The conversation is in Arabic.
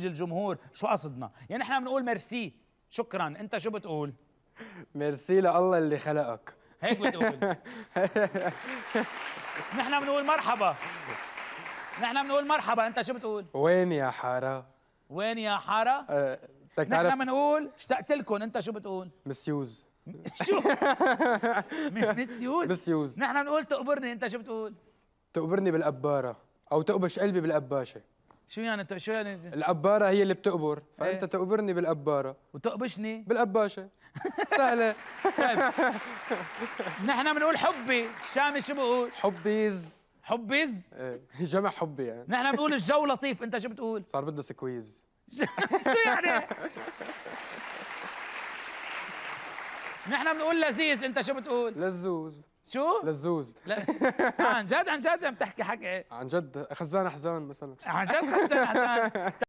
الجمهور شو قصدنا؟ يعني احنا بنقول ميرسي، شكرا، انت شو بتقول؟ ميرسي لله اللي خلقك. هيك بتقول. نحن بنقول مرحبا. نحن بنقول مرحبا، انت شو بتقول؟ وين يا حارة؟ وين يا حارة؟ بدك تعرف؟ نحن بنقول اشتقت لكم، انت شو بتقول؟ مسيوز. شو؟ مسيوز؟ مسيوز. نحن بنقول تقبرني، انت شو بتقول؟ تقبرني بالقبارة أو تقبش قلبي بالقباشة. شو يعني شو يعني؟ القبارة هي اللي بتقبر، فأنت ايه؟ تقبرني بالقبارة. وتقبشني؟ بالقباشة. سهلة. طيب. نحن بنقول حبي، الشامي شو بقول؟ حبيز. حبيز؟ ايه جمع حبي يعني. نحن بنقول الجو لطيف، انت شو بتقول؟ صار بده سكويز. شو يعني؟ نحن بنقول لذيذ، انت شو بتقول؟ لزوز. شو؟ لزوز. لا. عن جد عن جد عم تحكي حكي. عن جد خزان أحزان مثلا. عن جد خزان.